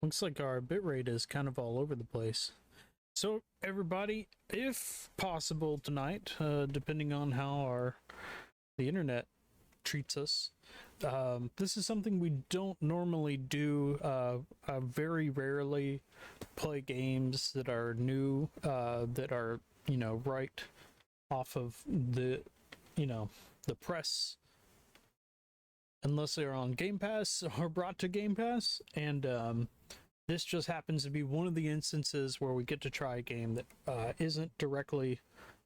Looks like our bitrate is kind of all over the place. So, everybody, if possible tonight, depending on how the internet treats us, this is something we don't normally do. I very rarely play games that are new, that are, right off of the press, unless they're on Game Pass or brought to Game Pass. And this just happens to be one of the instances where we get to try a game that isn't directly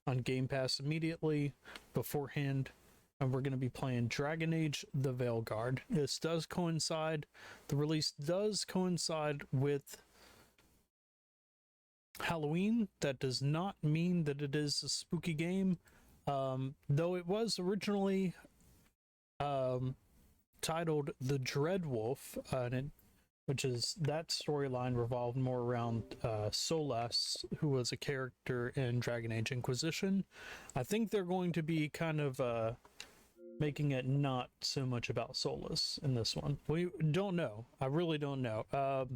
on Game Pass immediately beforehand. And we're going to be playing Dragon Age the Veilguard. This does coincide, the release does coincide with Halloween. That does not mean that it is a spooky game, though it was originally titled The Dreadwolf, which is that storyline revolved more around Solas, who was a character in Dragon Age Inquisition. I think they're going to be kind of making it not so much about Solas in this one. We don't know. I really don't know.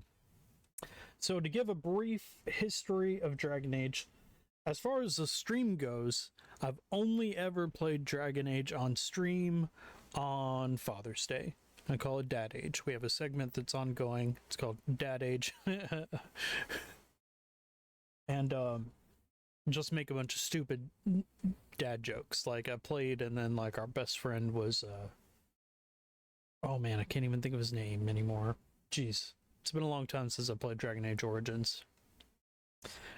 So to give a brief history of Dragon Age, as far as the stream goes, I've only ever played Dragon Age on stream on Father's Day. I call it Dad Age. We have a segment that's ongoing. It's called Dad Age. And just make a bunch of stupid dad jokes. Like I played and then like our best friend was oh man, I can't even think of his name anymore. Jeez. It's been a long time since I played Dragon Age Origins.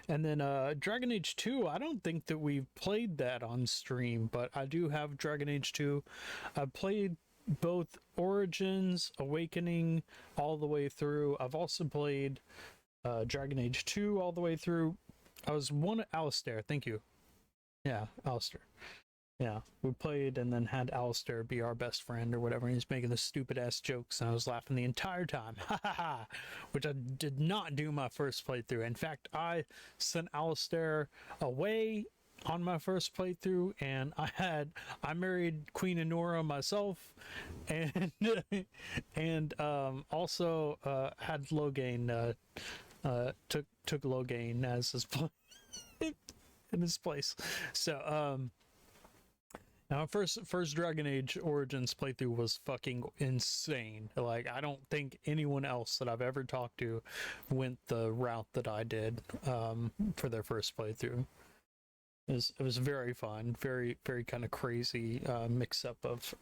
And then Dragon Age 2, I don't think that we've played that on stream, but I do have Dragon Age 2. I've played both Origins, Awakening, all the way through. I've also played Dragon Age 2 all the way through. I was one Alistair, thank you. Yeah, Alistair. Yeah, we played and then had Alistair be our best friend or whatever, and he's making the stupid ass jokes, and I was laughing the entire time. Ha ha ha! Which I did not do my first playthrough. In fact, I sent Alistair away on my first playthrough, and I married Queen Enora myself, and and also had Loghain, took Loghain as his in his place. So now first Dragon Age Origins playthrough was fucking insane. Like I don't think anyone else that I've ever talked to went the route that I did for their first playthrough. It was very fun, very very kind of crazy mix up of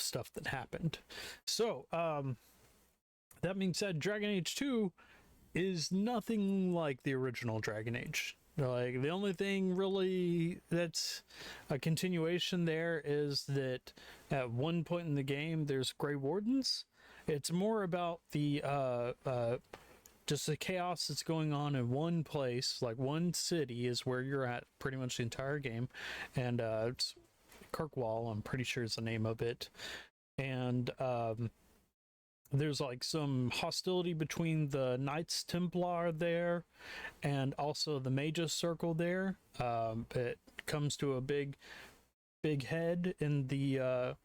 stuff that happened. So that being said, Dragon Age 2 is nothing like the original Dragon Age. Like the only thing really that's a continuation there is that at one point in the game there's Grey Wardens. It's more about the just the chaos that's going on in one place, like one city is where you're at pretty much the entire game, and it's Kirkwall, I'm pretty sure is the name of it, and there's like some hostility between the Knights Templar there and also the Magus Circle there. It comes to a big head in the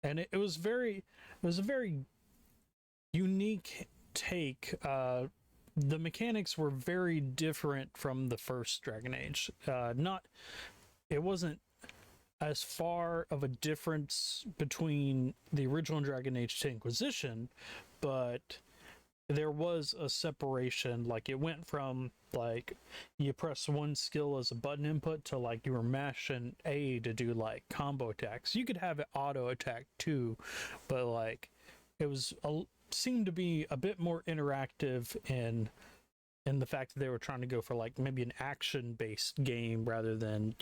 and it was a very unique take. The mechanics were very different from the first Dragon Age. It wasn't as far of a difference between the original Dragon Age to Inquisition, but there was a separation. Like it went from like you press one skill as a button input to like you were mashing A to do like combo attacks. You could have it auto attack too, but like it was seemed to be a bit more interactive in the fact that they were trying to go for like maybe an action-based game rather than,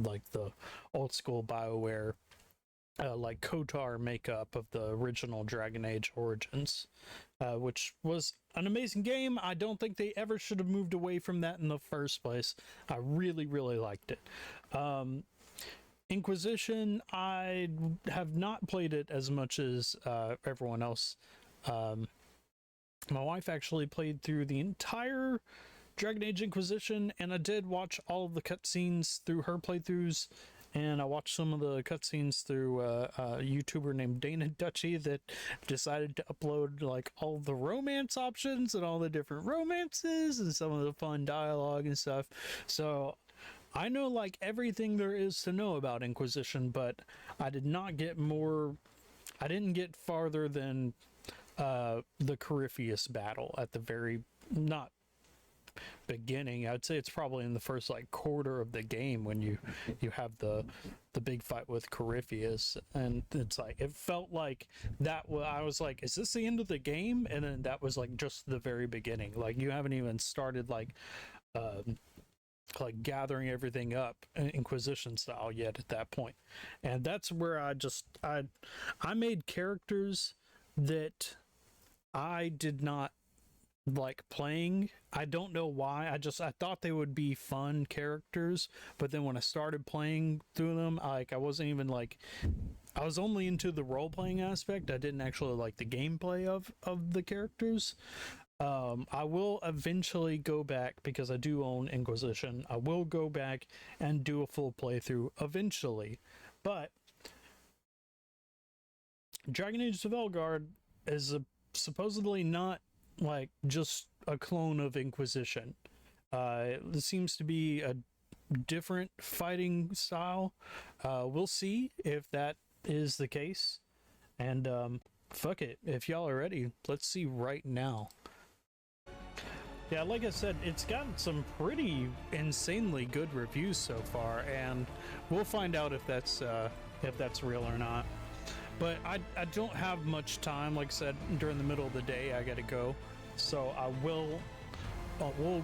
like the old school BioWare like KOTOR makeup of the original Dragon Age Origins, which was an amazing game. I don't think they ever should have moved away from that in the first place. I really, really liked it. Inquisition, I have not played it as much as everyone else. My wife actually played through the entire Dragon Age Inquisition, and I did watch all of the cutscenes through her playthroughs, and I watched some of the cutscenes through a YouTuber named Dana Dutchy that decided to upload like all the romance options and all the different romances and some of the fun dialogue and stuff. So I know like everything there is to know about Inquisition, but I did not get more. I didn't get farther than the Corypheus battle at the very not beginning. I'd say it's probably in the first like quarter of the game when you have the big fight with Corypheus, and it's like it felt like that I was like, is this the end of the game? And then that was like just the very beginning. Like you haven't even started like gathering everything up Inquisition style yet at that point. And that's where I made characters that I did not like playing. I don't know why. I thought they would be fun characters, but then when I started playing through them, I wasn't even like, I was only into the role playing aspect. I didn't actually like the gameplay of the characters. I will eventually go back, because I do own Inquisition. I will go back and do a full playthrough eventually. But Dragon Age of Veilguard is supposedly not like just a clone of Inquisition. It seems to be a different fighting style. We'll see if that is the case. And fuck it. If y'all are ready, let's see right now. Yeah, like I said, it's gotten some pretty insanely good reviews so far, and we'll find out if that's real or not. But I don't have much time. Like I said, during the middle of the day, I gotta go. So we'll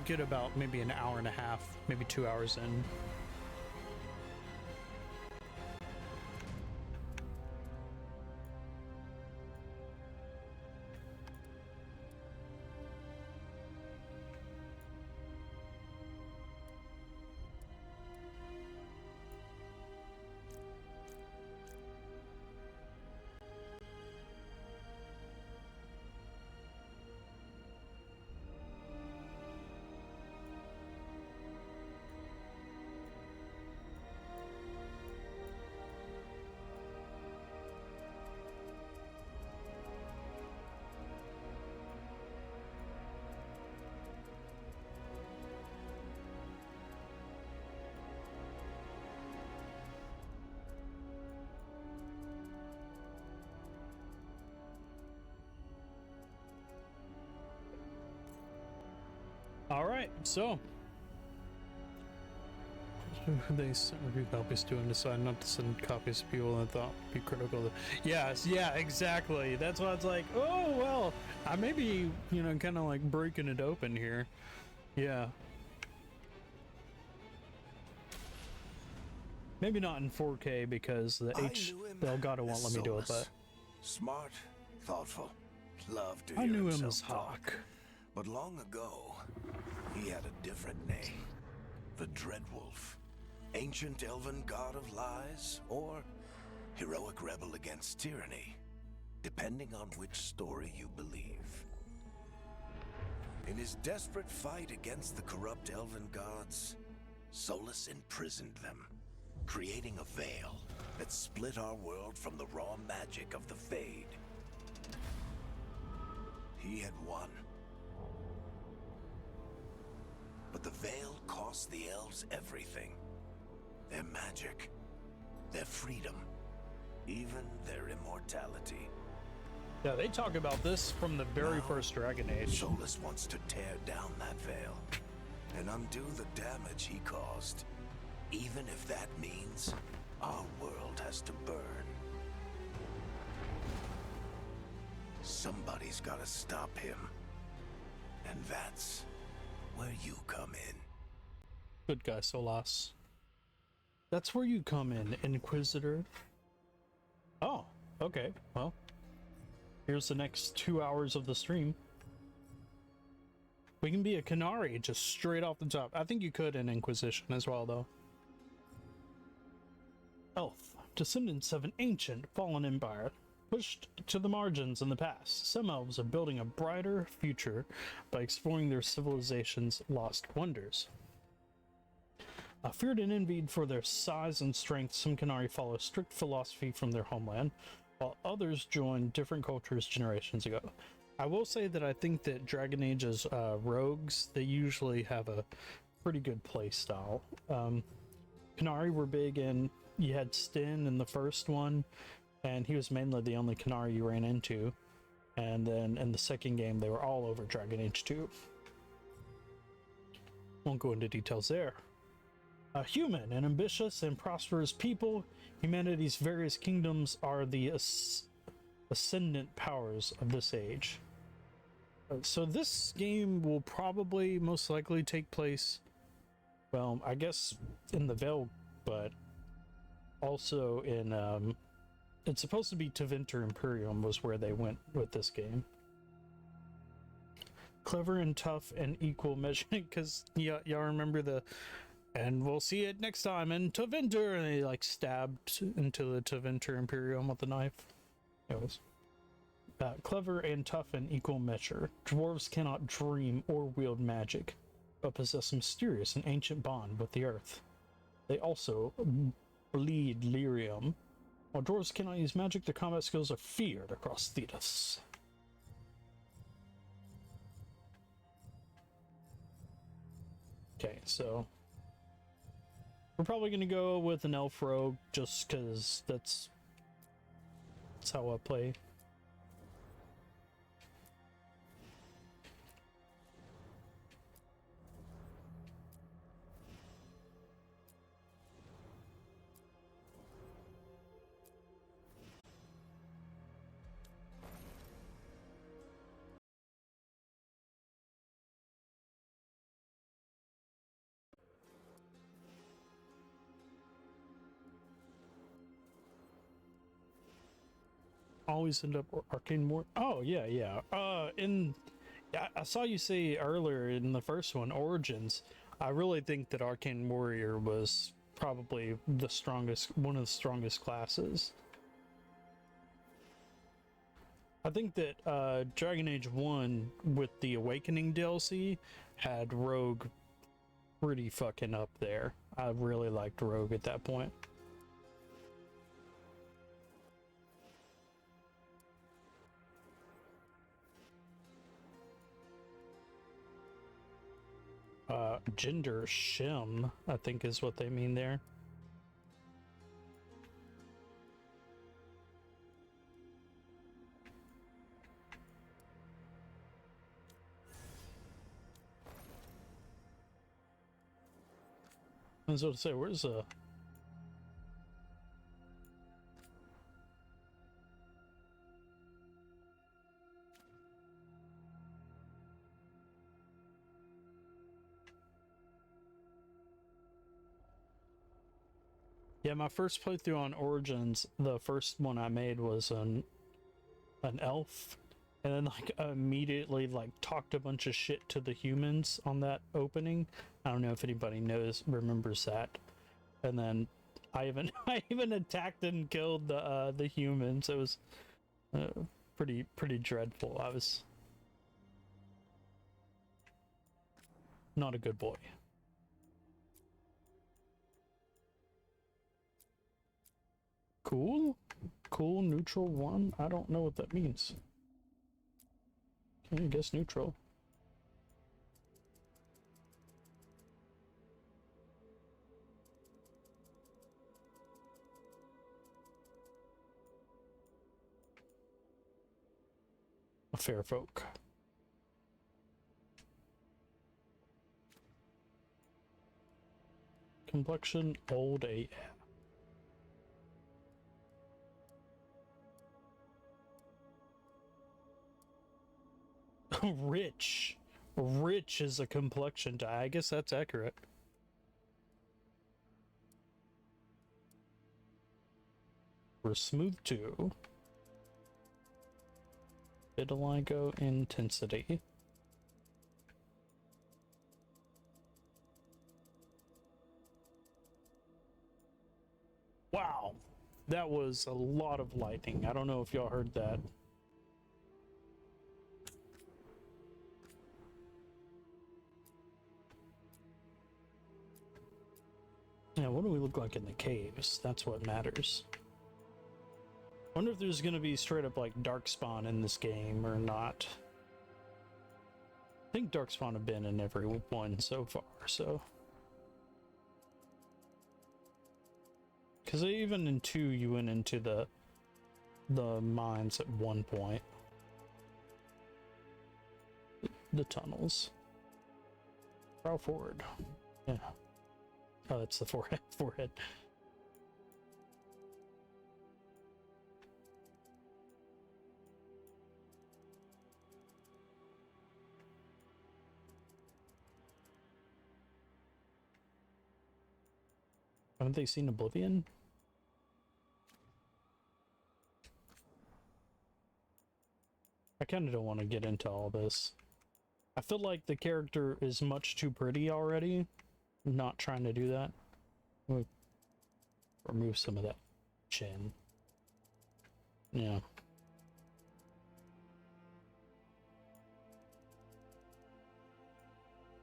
get about maybe an hour and a half, maybe 2 hours in. All right, so they sent review copies to and decide not to send copies to people that thought would be critical. Yes, yeah, exactly. That's why it's like, oh well, I may be, kind of like breaking it open here. Yeah. Maybe not in 4K because the Elgato won't let me do it, but smart, thoughtful, loved to I hear knew him himself as talk. Hawk. But long ago, he had a different name. The Dreadwolf. Ancient elven god of lies, or heroic rebel against tyranny, depending on which story you believe. In his desperate fight against the corrupt elven gods, Solus imprisoned them, creating a veil that split our world from the raw magic of the Fade. He had won. But the veil cost the elves everything. Their magic, their freedom, even their immortality. Yeah, they talk about this from the very first Dragon Age. Solus wants to tear down that veil and undo the damage he caused, even if that means our world has to burn. Somebody's gotta stop him. And that's where you come in. Good guy, Solas. That's where you come in, Inquisitor. Oh, okay. Well, here's the next 2 hours of the stream. We can be a Canary just straight off the top. I think you could in Inquisition as well, though. Elf, descendants of an ancient fallen empire, pushed to the margins in the past. Some elves are building a brighter future by exploring their civilization's lost wonders. Feared and envied for their size and strength, some Qunari follow strict philosophy from their homeland, while others joined different cultures generations ago. I will say that I think that Dragon Age's rogues, they usually have a pretty good play style. Qunari were big in, you had Sten in the first one, and he was mainly the only Qunari you ran into. And then in the second game, they were all over Dragon Age 2. Won't go into details there. A human, an ambitious and prosperous people, humanity's various kingdoms are the ascendant powers of this age. So this game will probably most likely take place, well, I guess in the Veil, but also in, it's supposed to be Tevinter Imperium was where they went with this game. Clever and tough and equal measure, because y'all remember the, and we'll see it next time in Tevinter, and they like stabbed into the Tevinter Imperium with a knife. Anyways. Clever and tough in equal measure. Dwarves cannot dream or wield magic, but possess a mysterious and ancient bond with the earth. They also bleed lyrium. While dwarves cannot use magic, their combat skills are feared across Thetis. Okay, so we're probably going to go with an elf rogue just because that's how I play. Always end up arcane war. Oh yeah. I saw you say earlier in the first one, Origins. I really think that Arcane Warrior was probably the strongest, one of the strongest classes. I think that Dragon Age 1 with the Awakening DLC had Rogue pretty fucking up there. I really liked Rogue at that point. Gender shim, I think is what they mean there. I was about to say, where's Yeah, my first playthrough on Origins, the first one I made was an elf, and then like immediately like talked a bunch of shit to the humans on that opening. I don't know if anybody remembers that. And then I even attacked and killed the humans. It was pretty dreadful. I was not a good boy. Cool neutral one. I don't know what that means. Okay, I guess neutral. A fair folk. Complexion old AF. Rich is a complexion dye. I guess that's accurate. For smooth 2. Vitiligo intensity. Wow, that was a lot of lightning. I don't know if y'all heard that. Yeah, what do we look like in the caves? That's what matters. Wonder if there's gonna be straight up like Darkspawn in this game or not. I think Darkspawn have been in every one so far, so. Because even in 2, you went into the mines at one point. The tunnels. Prowl forward. Yeah. Oh, that's the forehead. Forehead. Haven't they seen Oblivion? I kind of don't want to get into all this. I feel like the character is much too pretty already. I'm not trying to do that. We'll remove some of that chin. Yeah.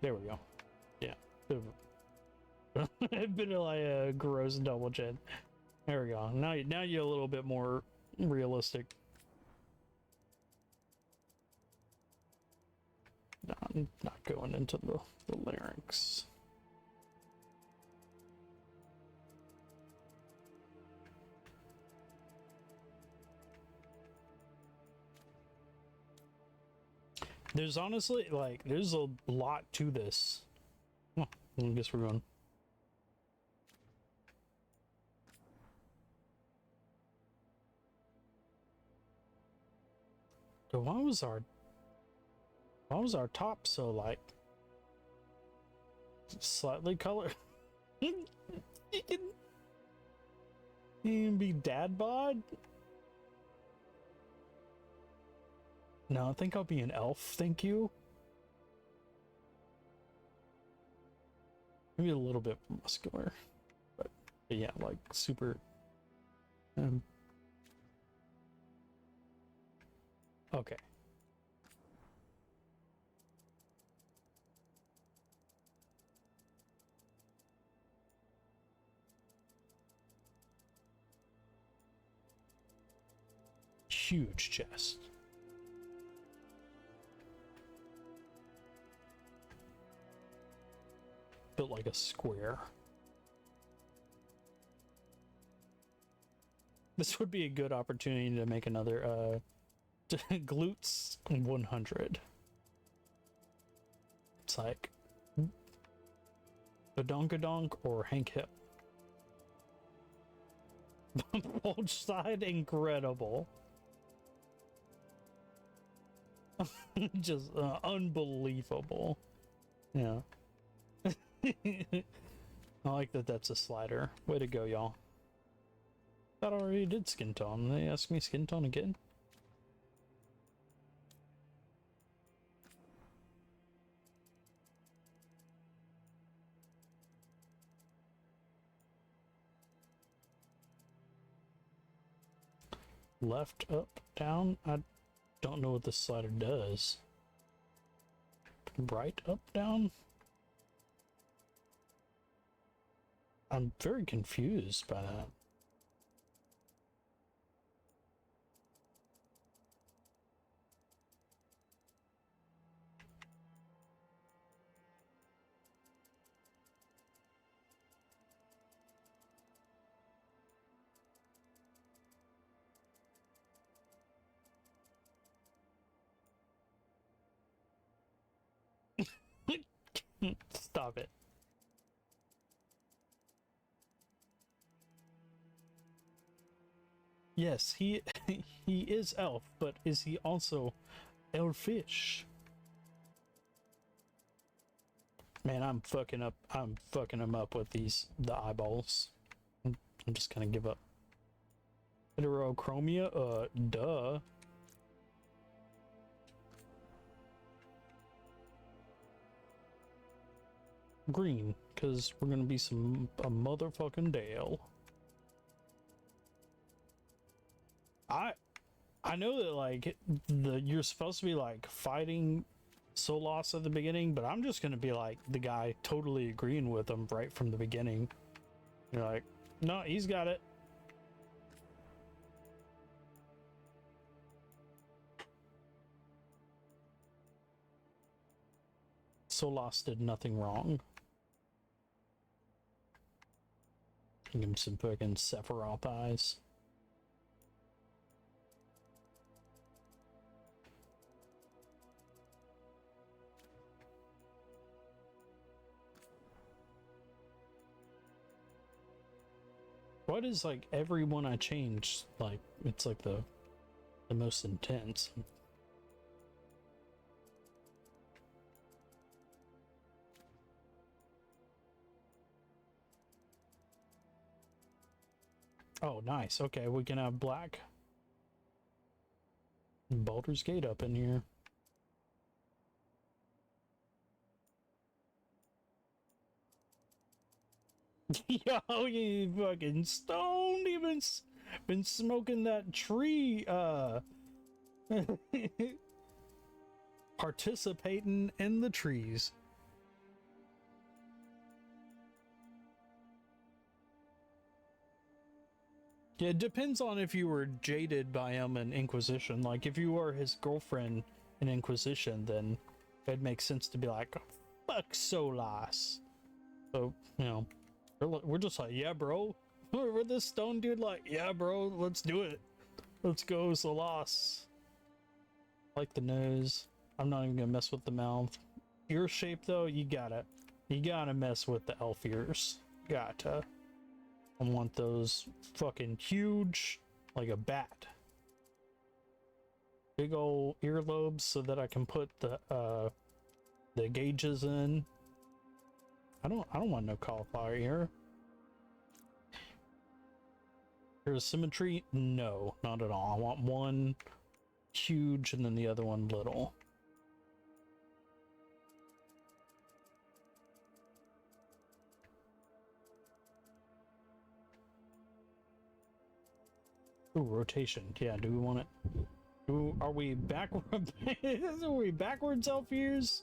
There we go. Yeah. It's been like a gross double chin. There we go. Now you're a little bit more realistic. No, I'm not going into the larynx. There's honestly, like, there's a lot to this. Oh, I guess we're going. So why was our top so, like, slightly colored? You can be dad bod? No, I think I'll be an elf, thank you. Maybe a little bit muscular. But yeah, like super okay. Huge chest. Built like a square. This would be a good opportunity to make another glutes 100. It's like Badonkadonk or Hank Hip. Bulge side incredible. Just unbelievable. Yeah. I like that that's a slider. Way to go, y'all. That already did skin tone. They asked me skin tone again. Left, up, down. I don't know what this slider does. Right, up, down. I'm very confused by that. Stop it. Yes, he he is elf, but is he also elfish? Man, I'm fucking him up with the eyeballs. I'm just gonna give up. Heterochromia? Duh. Green, because we're gonna be a motherfucking Dale. I know that like you're supposed to be like fighting Solas at the beginning, but I'm just gonna be like the guy totally agreeing with him right from the beginning. You're like, no, he's got it. Solas did nothing wrong. Give him some fucking Sephiroth eyes. What is like everyone I changed? Like it's like the most intense. Oh, nice. Okay, we can have black Baldur's Gate up in here. Yo, you fucking stoned. Even been smoking that tree. Participating in the trees. Yeah, it depends on if you were jaded by him in Inquisition. Like, if you were his girlfriend in Inquisition, then it makes sense to be like, fuck Solas. So, you know, we're just like, yeah, bro. We're this stone dude like, yeah, bro, let's do it. Let's go, Solas. Like the nose. I'm not even gonna mess with the mouth. Ear shape, though, you gotta mess with the elf ears. Gotta. I want those fucking huge, like a bat. Big old earlobes so that I can put the gauges in. I don't want no cauliflower ear. Here's symmetry? No, not at all. I want one huge and then the other one little. Ooh, rotation. Yeah, do we want it? Are we backward? Are we backwards elf ears?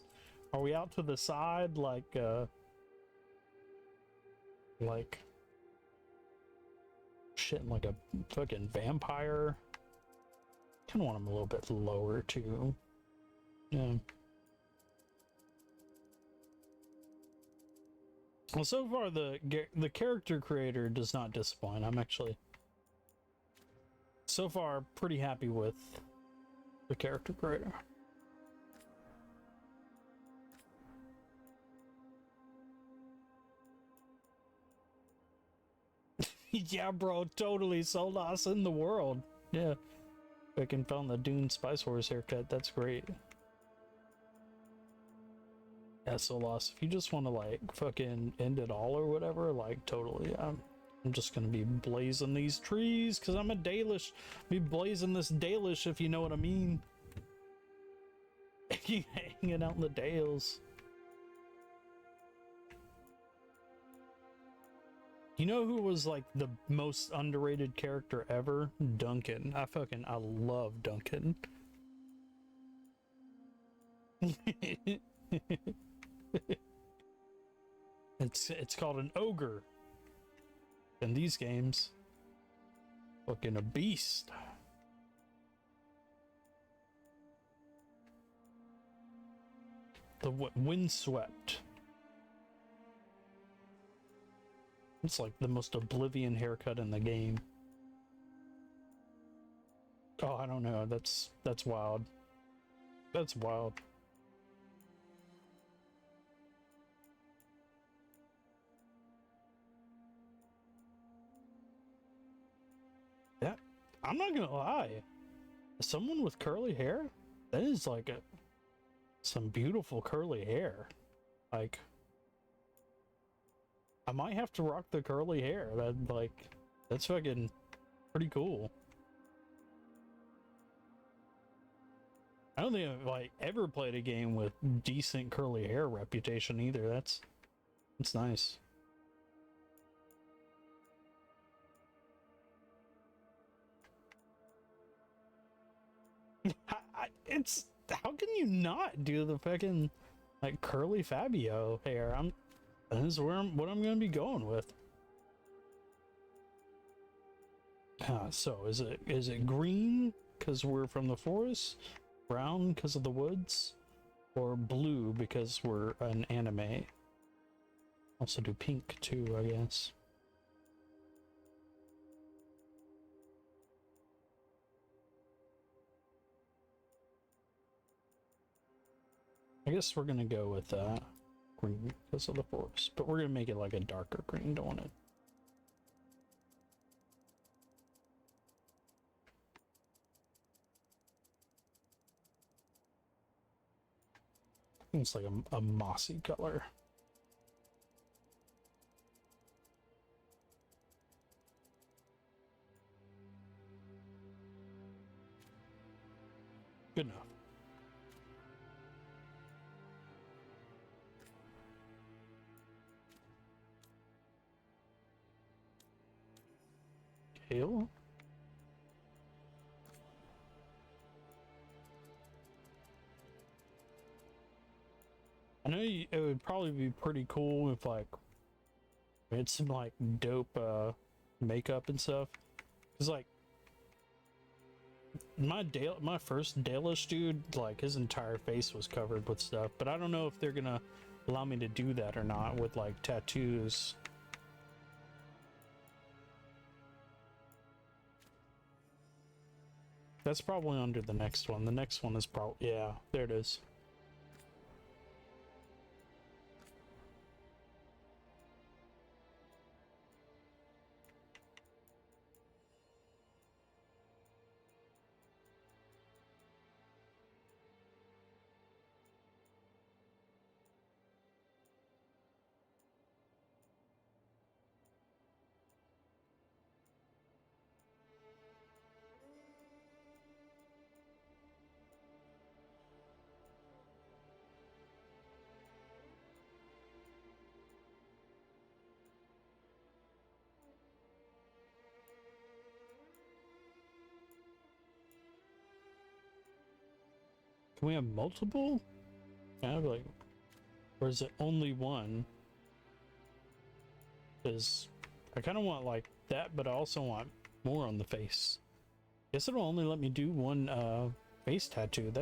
Are we out to the side like shit, like a fucking vampire? Kind of want them a little bit lower too. Yeah. Well, so far the character creator does not disappoint. I'm actually so far pretty happy with the character creator. Yeah, bro, totally Solas in the world. Yeah. I can found the Dune Spice Horse haircut. That's great. Yeah, Solas, if you just want to like fucking end it all or whatever, like totally. I'm just gonna be blazing these trees because I'm a Dalish. Be blazing this Dalish, if you know what I mean. Hanging out in the Dales. You know who was like the most underrated character ever? Duncan. I love Duncan. It's called an ogre in these games. Fucking a beast. The windswept. It's like the most oblivion haircut in the game. Oh, I don't know. That's wild. That's wild. Yeah, I'm not gonna lie. Someone with curly hair? That is like some beautiful curly hair. Like, I might have to rock the curly hair. That's fucking pretty cool. I don't think I've like ever played a game with decent curly hair reputation either. That's nice. It's how can you not do the fucking like curly Fabio hair? This is what I'm gonna be going with. So is it green because we're from the forest, brown because of the woods, or blue because we're an anime? Also do pink too, I guess. I guess we're gonna go with green because of the forest, but we're gonna make it like a darker green, don't want it. It's like a mossy color. Good enough. Kale? I know it would probably be pretty cool if like we had some like dope makeup and stuff. Cause like my first Dalish dude, like his entire face was covered with stuff, but I don't know if they're gonna allow me to do that or not with like tattoos. That's probably under the next one. The next one is probably, yeah, there it is. Can we have multiple? Yeah, like, or is it only one? Because I kind of want like that, but I also want more on the face. Guess it'll only let me do one face tattoo.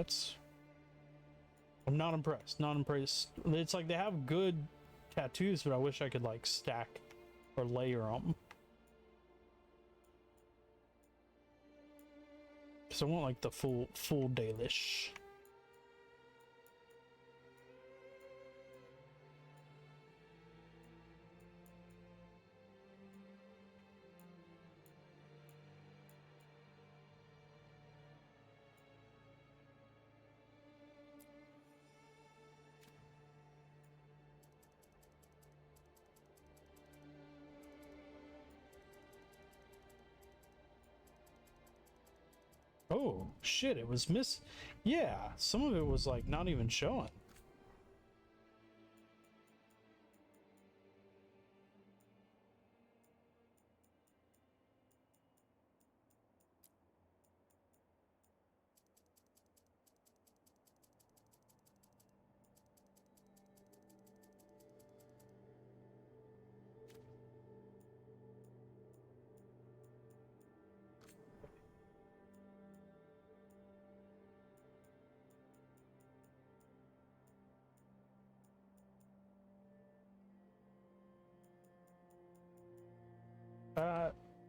I'm not impressed. Not impressed. It's like they have good tattoos, but I wish I could like stack or layer them. So I want like the full Dalish. Oh shit, it was yeah, some of it was like not even showing.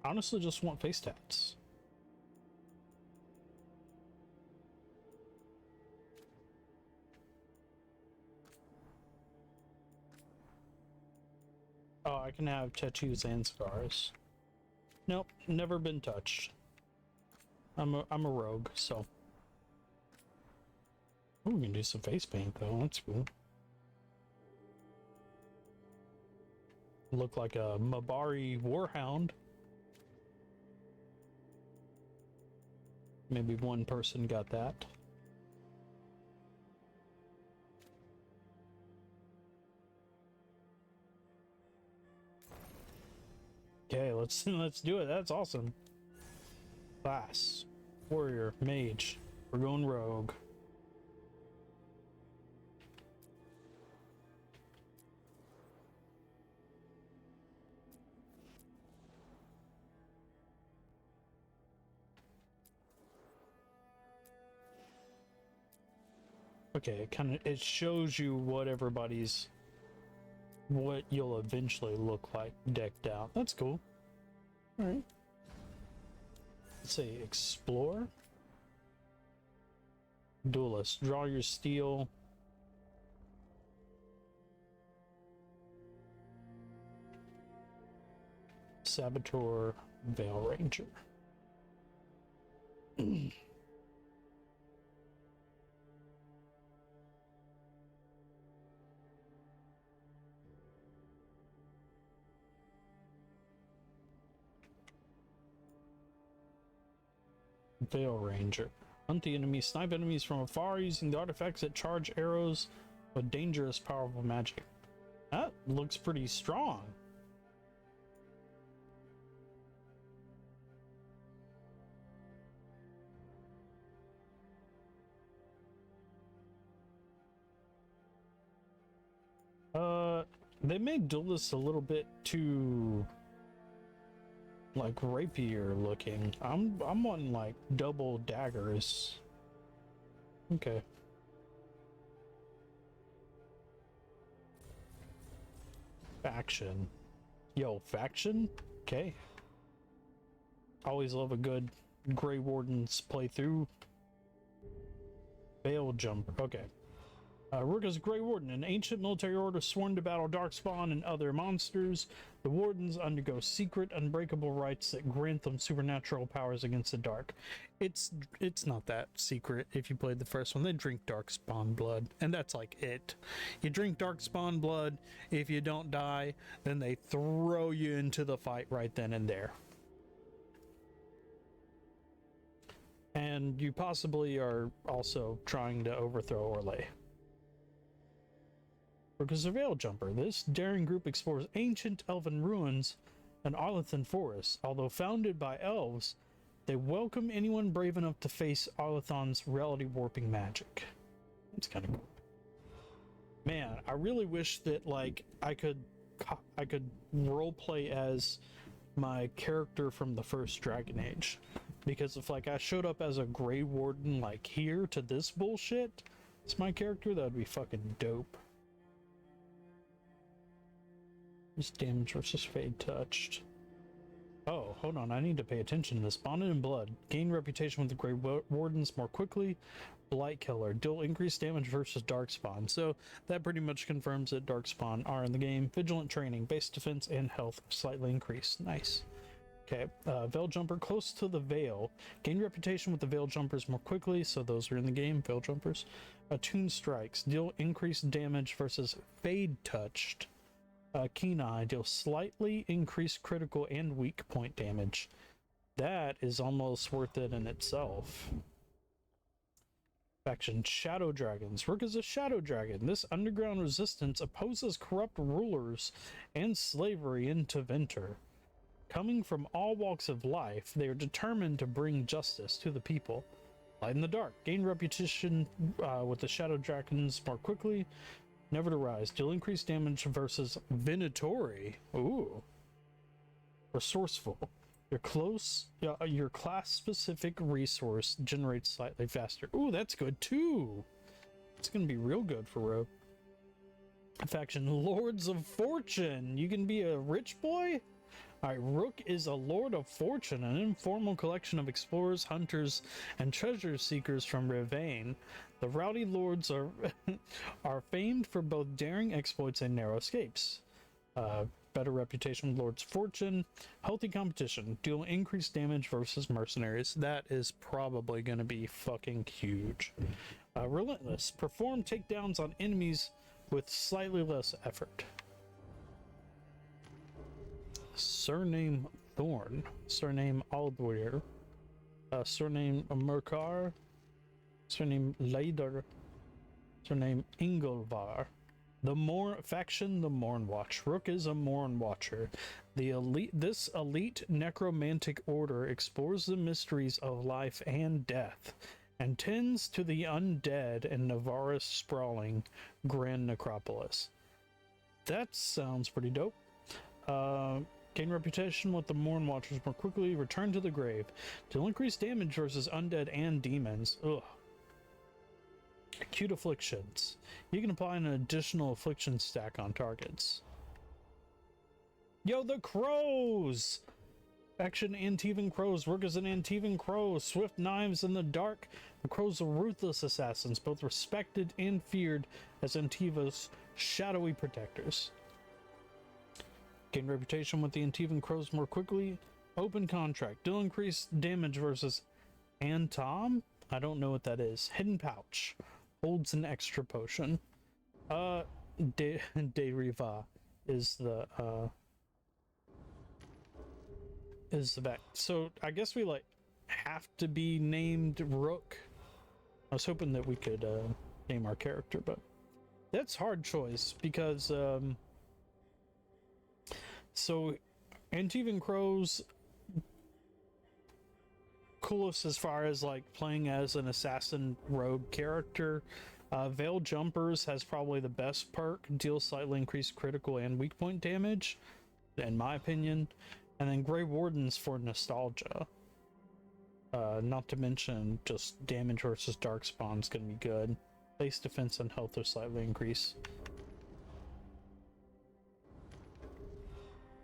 Honestly just want face tats. Oh, I can have tattoos and scars. Nope, never been touched. I'm a rogue, so. Ooh, we can do some face paint though, that's cool. Look like a Mabari Warhound. Maybe one person got that. Okay, let's do it. That's awesome. Class, warrior, mage. We're going rogue. Okay, it shows you what you'll eventually look like decked out. That's cool. All right. Let's see, explore. Duelist. Draw your steel. Saboteur. Veil Ranger. Veil Ranger. Hunt the enemy, snipe enemies from afar using the artifacts that charge arrows with dangerous, powerful magic. That looks pretty strong. They made Duelist a little bit too like rapier looking. I'm wanting like double daggers. Okay. Faction. Yo, faction? Okay. Always love a good Grey Warden's playthrough. Veil Jumper. Okay. Rook is a Grey Warden, an ancient military order sworn to battle Darkspawn and other monsters. The Wardens undergo secret, unbreakable rites that grant them supernatural powers against the dark. It's not that secret if you played the first one. They drink Darkspawn blood, and that's like it. You drink Darkspawn blood, if you don't die, then they throw you into the fight right then and there. And you possibly are also trying to overthrow Orlais. Because a Veil Jumper, this daring group explores ancient elven ruins and Arlathan forests. Although founded by elves, they welcome anyone brave enough to face Arlathan's reality warping magic. It's kind of cool. Man, I really wish that like I could roleplay as my character from the first Dragon Age, because if like I showed up as a Grey Warden like here to this bullshit, it's my character, that would be fucking dope. Damage versus Fade Touched. Oh, hold on. I need to pay attention to this. Bonded in Blood. Gain reputation with the Grey Wardens more quickly. Blight Killer. Deal increased damage versus Darkspawn. So that pretty much confirms that Darkspawn are in the game. Vigilant Training. Base defense and health slightly increased. Nice. Okay. Veil Jumper. Close to the Veil. Gain reputation with the Veil Jumpers more quickly. So those are in the game. Veil Jumpers. Attuned Strikes. Deal increased damage versus Fade Touched. Keen Eye, deal slightly increased critical and weak point damage. That is almost worth it in itself. Faction Shadow Dragons. Rook is a Shadow Dragon. This underground resistance opposes corrupt rulers and slavery in Tevinter. Coming from all walks of life, they are determined to bring justice to the people. Light in the Dark. Gain reputation with the Shadow Dragons more quickly. Never to Rise. Deal increased damage versus Venatori. Ooh. Resourceful. Your class-specific resource generates slightly faster. Ooh, that's good too. It's gonna be real good for Rogue. Faction Lords of Fortune. You can be a rich boy? Alright, Rook is a Lord of Fortune, an informal collection of explorers, hunters, and treasure seekers from Rivain. The rowdy lords are famed for both daring exploits and narrow escapes. Better reputation with Lord's Fortune. Healthy competition. Deal increased damage versus mercenaries. That is probably going to be fucking huge. Relentless. Perform takedowns on enemies with slightly less effort. Surname Thorn. Surname Aldweir. Surname Merkar. Surname Leider. Surname Ingolvar. The Faction, the Morn Watch. Rook is a Morn Watcher. This elite necromantic order explores the mysteries of life and death, and tends to the undead in Navarra's sprawling Grand Necropolis. That sounds pretty dope. Gain reputation with the Morn Watchers more quickly. Return to the grave. Deal increased damage versus undead and demons. Ugh. Acute afflictions. You can apply an additional affliction stack on targets. Yo, the crows! Action Antivan crows. Rook is an Antivan crow. Swift knives in the dark. The crows are ruthless assassins, both respected and feared as Antiva's shadowy protectors. Gain reputation with the Antivan crows more quickly. Open contract. Deal increased damage versus Antom? I don't know what that is. Hidden pouch. Holds an extra potion. De Riva is the back. So I guess we like have to be named Rook. I was hoping that we could name our character, but that's hard choice because so Antivan crows coolest as far as like playing as an assassin rogue character. Veil Jumpers has probably the best perk, deals slightly increased critical and weak point damage, in my opinion. And then Grey Wardens for nostalgia. Not to mention just damage versus Darkspawn is going to be good. Base defense and health are slightly increased.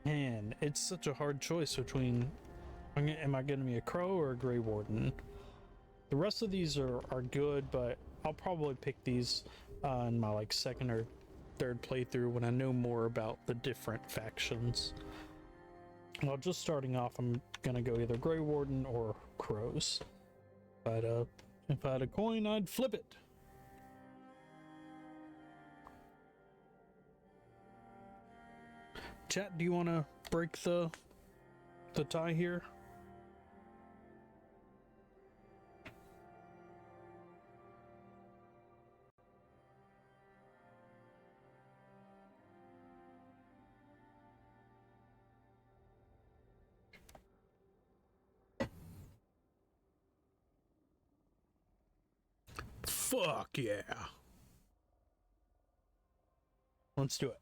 Man, it's such a hard choice between am I going to be a Crow or a Grey Warden? The rest of these are good, but I'll probably pick these in my like second or third playthrough when I know more about the different factions. Well, just starting off, I'm gonna go either Grey Warden or Crows. But if I had a coin, I'd flip it. Chat, do you want to break the tie here? Fuck yeah. Let's do it.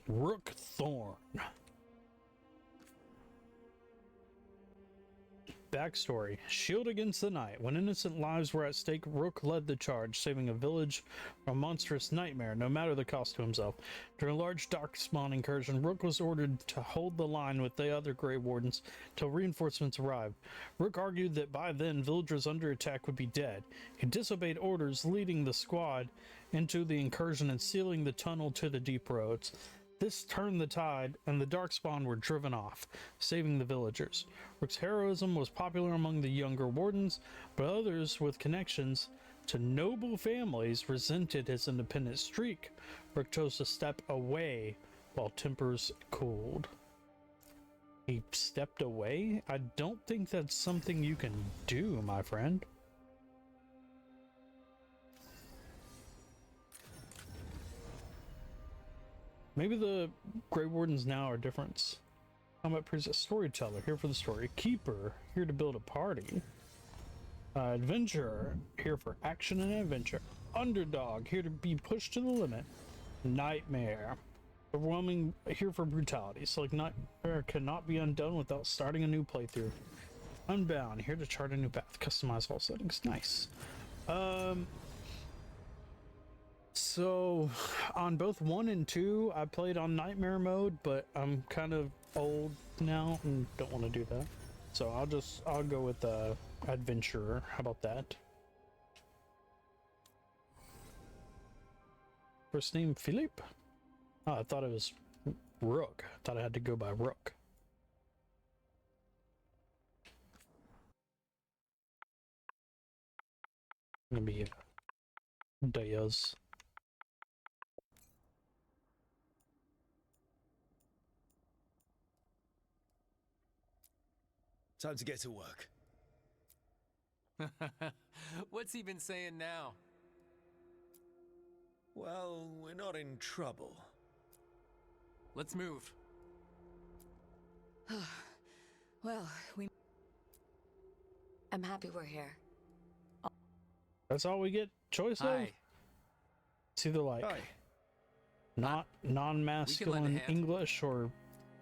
Rook Thorn. Backstory. Shield against the night. When innocent lives were at stake, Rook led the charge, saving a village from a monstrous nightmare, no matter the cost to himself. During a large Darkspawn incursion, Rook was ordered to hold the line with the other Grey Wardens till reinforcements arrived. Rook argued that by then, villagers under attack would be dead. He disobeyed orders, leading the squad into the incursion and sealing the tunnel to the deep roads. This turned the tide, and the Darkspawn were driven off, saving the villagers. Rook's heroism was popular among the younger wardens, but others with connections to noble families resented his independent streak. Rook chose to step away while tempers cooled. He stepped away? I don't think that's something you can do, my friend. Maybe the Grey Wardens now are different. Combat priest, a storyteller, here for the story. Keeper, here to build a party. Adventurer, here for action and adventure. Underdog, here to be pushed to the limit. Nightmare, overwhelming, here for brutality. So like Nightmare cannot be undone without starting a new playthrough. Unbound, here to chart a new path. Customize all settings. Nice. So on both 1 and 2, I played on Nightmare mode, but I'm kind of old now and don't want to do that. So I'll go with Adventurer. How about that? First name Philippe? Oh, I thought it was Rook. I thought I had to go by Rook. Gonna be Diaz. Time to get to work. What's he been saying now? Well, we're not in trouble. Let's move. Well, I'm happy we're here. That's all we get choice of? Hi. It's either like Hi. not non-masculine English or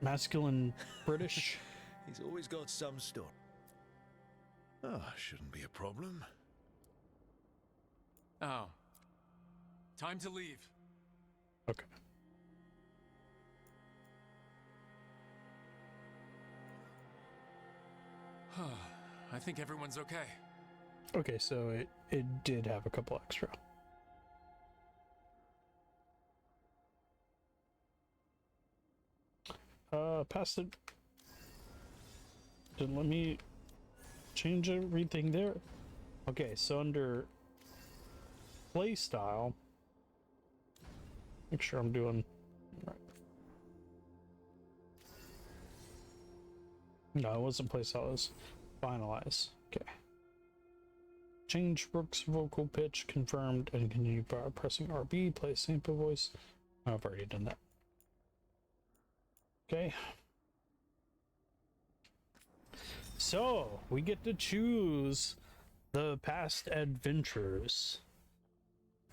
masculine British. He's always got some story. Shouldn't be a problem. Oh. Time to leave. Okay. I think everyone's okay. Okay, so it did have a couple extra. Past it. Didn't let me change everything there. Okay, so under play style, make sure I'm doing right. No, it wasn't play style, it was finalize. Okay. Change Brooks' vocal pitch confirmed and continue by pressing RB. Play sample voice. Oh, I've already done that. Okay. So we get to choose the past adventures.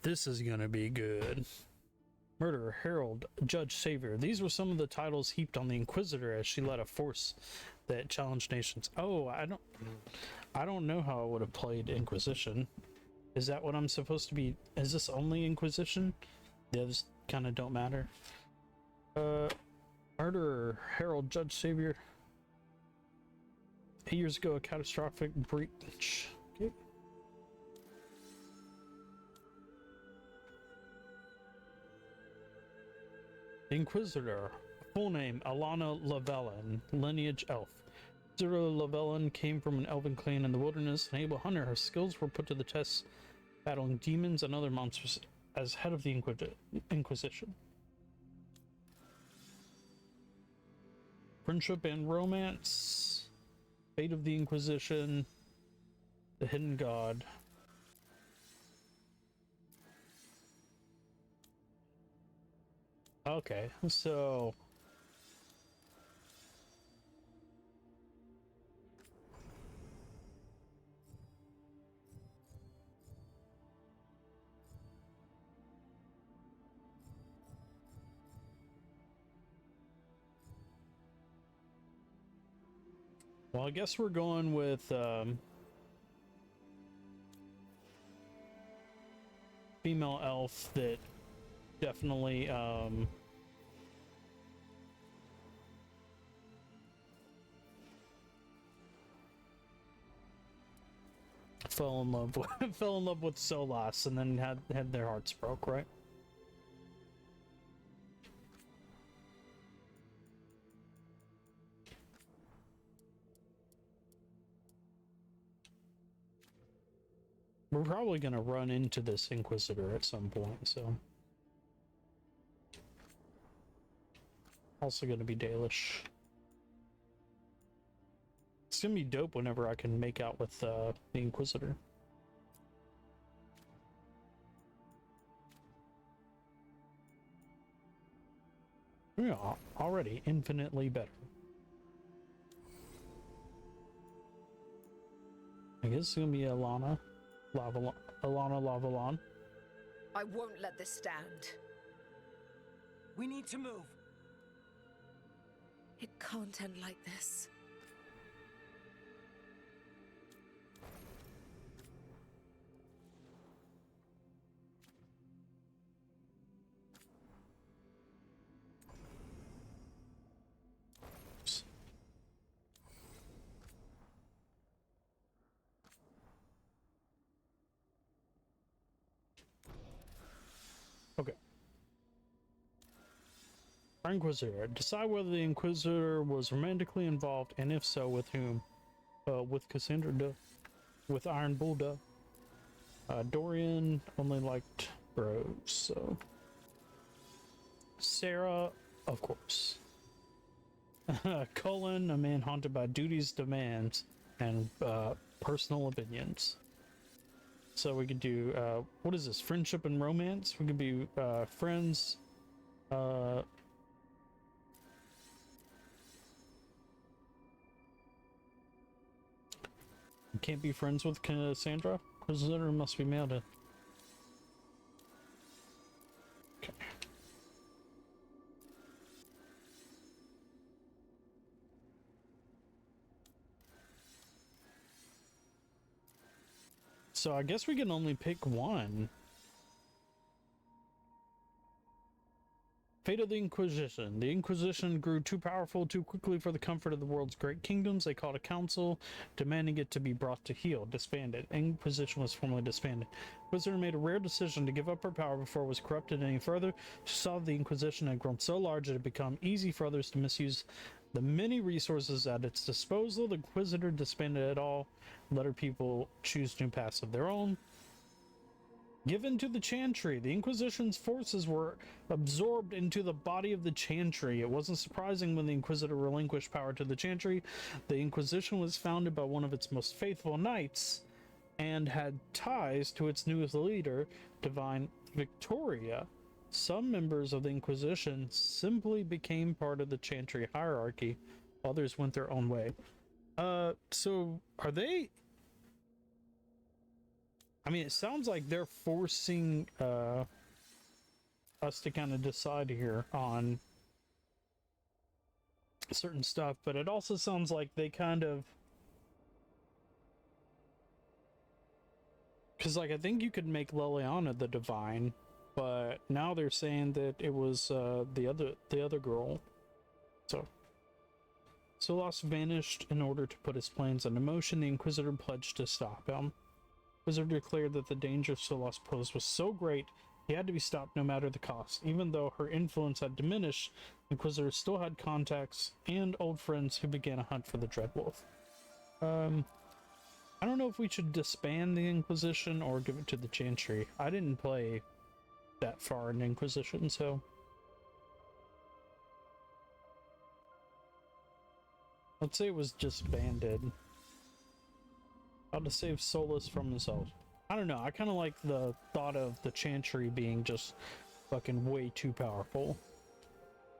This is gonna be good. Murderer, Herald, Judge, Savior. These were some of the titles heaped on the Inquisitor as she led a force that challenged nations. Oh, I don't know how I would have played Inquisition. Is that what I'm supposed to be? Is this only Inquisition? The others kind of don't matter. Murderer, Herald, Judge, Savior. 8 years ago, a catastrophic breach. Okay. Inquisitor. Full name, Alana Lavellan, lineage elf. Inquisitor Lavellan came from an elven clan in the wilderness, an able hunter. Her skills were put to the test battling demons and other monsters as head of the Inquisition. Friendship and romance. Fate of the Inquisition. The Hidden God. Okay, so well, I guess we're going with female elf that definitely fell in love with Solas and then had their hearts broke, right? We're probably gonna run into this Inquisitor at some point, so also gonna be Dalish. It's gonna be dope whenever I can make out with the Inquisitor. Yeah, already infinitely better. I guess it's gonna be Alana Lavalon. I won't let this stand. We need to move. It can't end like this. Okay. Inquisitor. Decide whether the Inquisitor was romantically involved, and if so, with whom. With Cassandra Duh. With Iron Bull Duh. Dorian only liked bros, so. Sarah, of course. Cullen, a man haunted by duty's demands and personal opinions. So we could do, what is this? Friendship and romance? We could be friends. Can't be friends with Cassandra? Inquisitor must be male to. Okay. So I guess we can only pick one. Fate of the Inquisition. The Inquisition grew too powerful too quickly for the comfort of the world's great kingdoms. They called a council, demanding it to be brought to heel. Disbanded. Inquisition was formally disbanded. Inquisitor made a rare decision to give up her power before it was corrupted any further. She saw the Inquisition had grown so large it had become easy for others to misuse the many resources at its disposal. The Inquisitor disbanded it all, let her people choose new paths of their own. Given to the Chantry, the Inquisition's forces were absorbed into the body of the Chantry. It wasn't surprising when the Inquisitor relinquished power to the Chantry. The Inquisition was founded by one of its most faithful knights and had ties to its newest leader, Divine Victoria. Some members of the Inquisition simply became part of the Chantry hierarchy. Others went their own way. So are they... I mean, it sounds like they're forcing us to kind of decide here on certain stuff, but it also sounds like they kind of... Because, like, I think you could make Liliana the Divine, but now they're saying that it was the other girl. So Solas vanished in order to put his plans into motion. The Inquisitor pledged to stop him. Wizard declared that the danger Solas posed was so great he had to be stopped no matter the cost. Even though her influence had diminished, the Inquisitor still had contacts and old friends who began a hunt for the Dreadwolf. I don't know if we should disband the Inquisition or give it to the Chantry. I didn't play that far in Inquisition, so... Let's say it was disbanded. How to save Solas from himself. I don't know, I kind of like the thought of the Chantry being just fucking way too powerful.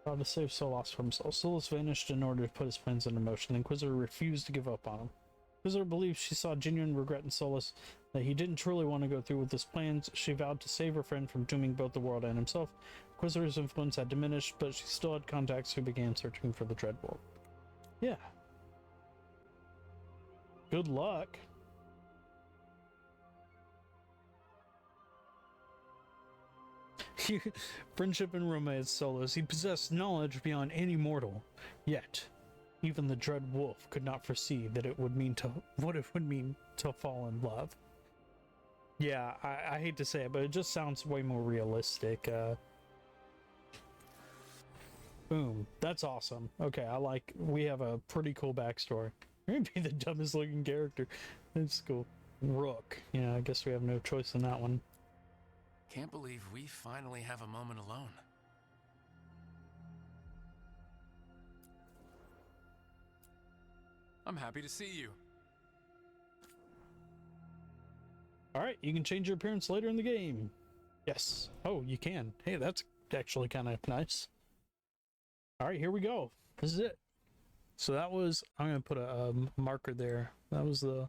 How to save Solas from himself. Solas vanished in order to put his plans into motion. The Inquisitor refused to give up on him. The Inquisitor believed she saw genuine regret in Solas, that he didn't truly want to go through with his plans. She vowed to save her friend from dooming both the world and himself. The Inquisitor's influence had diminished, but she still had contacts who began searching for the Dreadwolf. Yeah. Good luck. Friendship and romance Solas. He possessed knowledge beyond any mortal. Yet, even the Dread Wolf could not foresee that it would mean to what it would mean to fall in love. Yeah, I hate to say it, but it just sounds way more realistic. Boom. That's awesome. Okay, we have a pretty cool backstory. You're gonna be the dumbest looking character. That's cool. Rook. Yeah, I guess we have no choice in that one. Can't believe we finally have a moment alone. I'm happy to see you. Alright, you can change your appearance later in the game. Yes. Oh, you can. Hey, that's actually kind of nice. Alright, here we go. This is it. So that was... I'm going to put a marker there. That was the